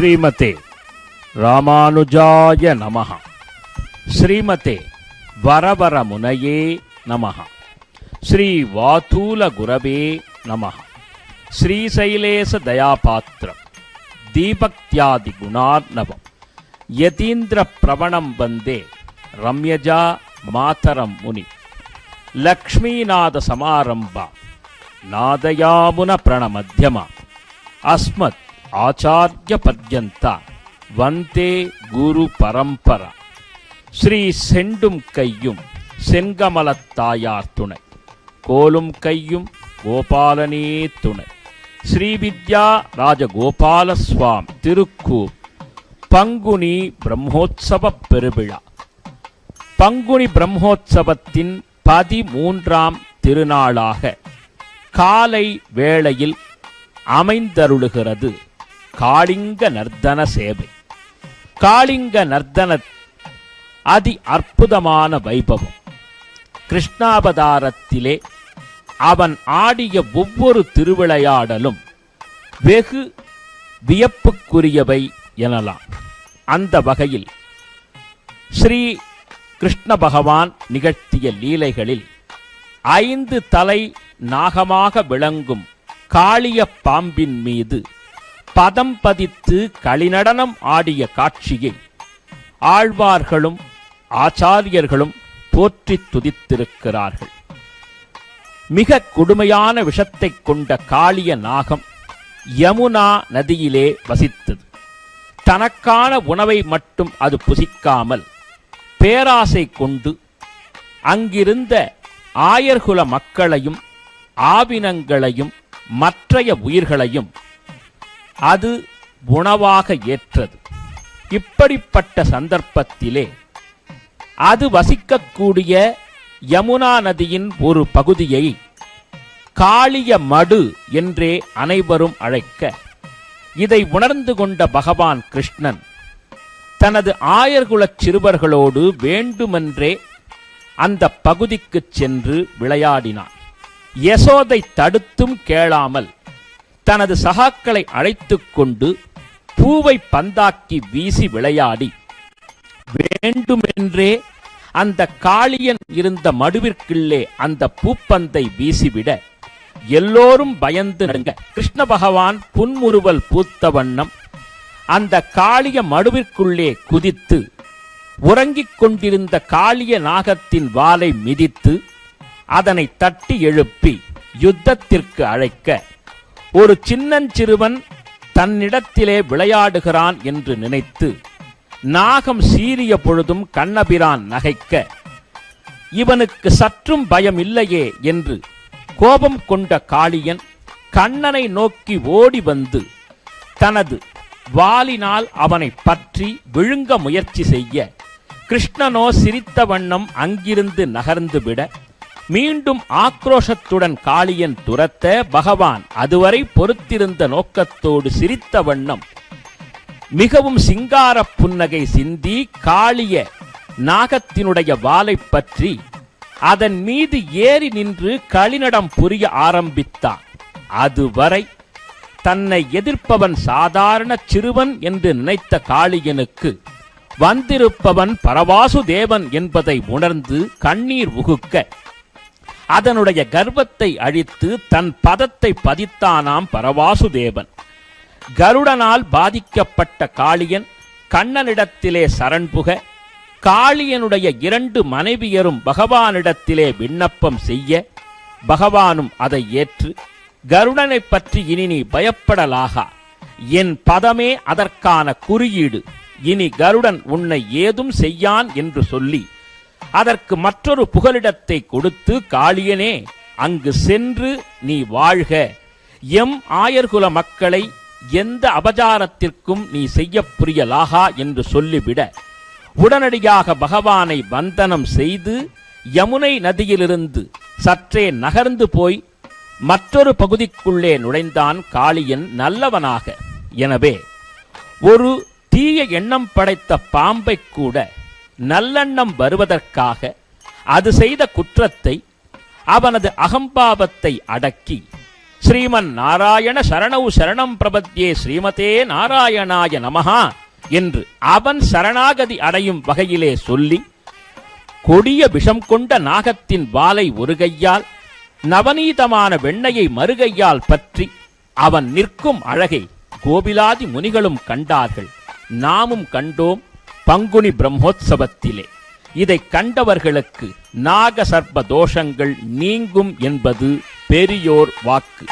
ஸ்ரீமதே ராமானுஜாய நமஹ. ஸ்ரீமதே வரவரமுனையே நமஹ. ஸ்ரீ வாதூல குரவே நமஹ. ஸ்ரீசைலேச தயாபாத்திரம் தீபக்தியாதி குணார்ணவம் யதீந்திர பிரவணம் வந்தே ரம்யஜா மாதரம் முனி. லக்ஷ்மீநாத சமாரம்பா நாதயாமுன பிரணமத்யமா அஸ்மத் ஆச்சார்ய பர்யந்தா வந்தே குரு பரம்பரா. ஸ்ரீ செண்டும் கையும் செங்கமலத்தாயார் துணை, கோலும் கையும் கோபாலனே துணை. ஸ்ரீவித்யா ராஜகோபால சுவாமி திருக்கூர் பங்குனி பிரம்மோற்சவ பெருவிழா. பங்குனி பிரம்மோற்சவத்தின் 13ஆம் திருநாளாக காலை வேளையில் அமைந்தருளுகிறது காளிங்க நர்த்தன சேவை. காளிங்க நர்த்தன அதி அற்புதமான வைபவம். கிருஷ்ணாவதாரத்திலே அவன் ஆடிய ஒவ்வொரு திருவிளையாடலும் வெகு வியப்புக்குரியவை எனலாம். அந்த வகையில் ஸ்ரீ கிருஷ்ண பகவான் நிகழ்த்திய லீலைகளில் 5 தலை நாகமாக விளங்கும் காளிய பாம்பின் மீது பதம் பதித்து களிநடனம் ஆடிய காட்சியை ஆழ்வார்களும் ஆச்சாரியர்களும் போற்றி துதித்திருக்கிறார்கள். மிக கொடுமையான விஷத்தை கொண்ட காளிய நாகம் யமுனா நதியிலே வசித்தது. தனக்கான உணவை மட்டும் அது புசிக்காமல் பேராசை கொண்டு அங்கிருந்த ஆயர்குல மக்களையும் ஆவினங்களையும் மற்றைய உயிர்களையும் அது உணவாக ஏற்றது. இப்படிப்பட்ட சந்தர்ப்பத்திலே அது வசிக்கக்கூடிய யமுனா நதியின் ஒரு பகுதியை காளிய மடு என்றே அனைவரும் அழைக்க, இதை உணர்ந்து கொண்ட பகவான் கிருஷ்ணன் தனது ஆயர்குலச் சிறுவர்களோடு வேண்டுமென்றே அந்த பகுதிக்குச் சென்று விளையாடினான். யசோதை தடுத்தும் கேளாமல் தனது சகாக்களை அழைத்துக் கொண்டு பூவை பந்தாக்கி வீசி விளையாடி வேண்டுமென்றே அந்த காளியன் இருந்த மடுவிற்குள்ளே அந்த பூப்பந்தை வீசிவிட எல்லோரும் பயந்து நடுங்க கிருஷ்ண பகவான் புன்முறுவல் பூத்த வண்ணம் அந்த காளிய மடுவிற்குள்ளே குதித்து உறங்கிக் கொண்டிருந்த காளிய நாகத்தின் வாலை மிதித்து அதனை தட்டி எழுப்பி யுத்தத்திற்கு அழைக்க, ஒரு சின்னஞ்சிறுவன் தன்னிடத்திலே விளையாடுகிறான் என்று நினைத்து நாகம் சீறிய பொழுதும் கண்ணபிரான் நகைக்க, இவனுக்கு சற்றும் பயம் இல்லையே என்று கோபம் கொண்ட காளியன் கண்ணனை நோக்கி ஓடி வந்து தனது வாலினால் அவனை பற்றி விழுங்க முயற்சி செய்ய, கிருஷ்ணனோ சிரித்த வண்ணம் அங்கிருந்து நகர்ந்துவிட, மீண்டும் ஆக்ரோஷத்துடன் காளியன் துரத்த, பகவான் அதுவரை பொறுத்திருந்த நோக்கத்தோடு சிரித்த வண்ணம் மிகவும் சிங்கார புன்னகை சிந்தி காளிய நாகத்தினுடைய வாலை பற்றி அதன் மீது ஏறி நின்று களிநடம் புரிய ஆரம்பித்தான். அதுவரை தன்னை எதிர்ப்பவன் சாதாரண சிறுவன் என்று நினைத்த காளியனுக்கு வந்திருப்பவன் பரவாசு தேவன் என்பதை உணர்ந்து கண்ணீர் உகுக்க, அதனுடைய கர்வத்தை அழித்து தன் பதத்தை பதித்தானாம் பரவாசுதேவன். கருடனால் பாதிக்கப்பட்ட காளியன் கண்ணனிடத்திலே சரண்புக, காளியனுடைய 2 மனைவியரும் பகவானிடத்திலே விண்ணப்பம் செய்ய, பகவானும் அதை ஏற்று, கருடனை பற்றி இனி நீ பயப்படலாகா, என் பதமே அதற்கான குறியீடு, இனி கருடன் உன்னை ஏதும் செய்யான் என்று சொல்லி அதற்கு மற்றொரு புகலிடத்தை கொடுத்து, காளியனே அங்கு சென்று நீ வாழ்க, எம் ஆயர்குல மக்களை எந்த அபசாரத்திற்கும் நீ செய்ய புரியலாகா என்று சொல்லிவிட, உடனடியாக பகவானை வந்தனம் செய்து யமுனை நதியிலிருந்து சற்றே நகர்ந்து போய் மற்றொரு பகுதிக்குள்ளே நுழைந்தான் காளியன் நல்லவனாக. எனவே ஒரு தீய எண்ணம் படைத்த பாம்பை கூட நல்லெண்ணம் வருவதற்காக அது செய்த குற்றத்தை, அவனது அகம்பாவத்தை அடக்கி ஸ்ரீமன் நாராயண சரணௌ சரணம் பிரபத்யே ஸ்ரீமதே நாராயணாய நமஹா என்று அவன் சரணாகதி அடையும் வகையிலே சொல்லி, கொடிய விஷம் கொண்ட நாகத்தின் வாலை ஒரு கையால், நவநீதமான வெண்ணையை மறுகையால் பற்றி அவன் நிற்கும் அழகை கோபிலாதி முனிகளும் கண்டார்கள். நாமும் கண்டோம் பங்குனி பிரம்மோத்சவத்திலே. இதை கண்டவர்களுக்கு நாக சர்ப்ப தோஷங்கள் நீங்கும் என்பது பெரியோர் வாக்கு.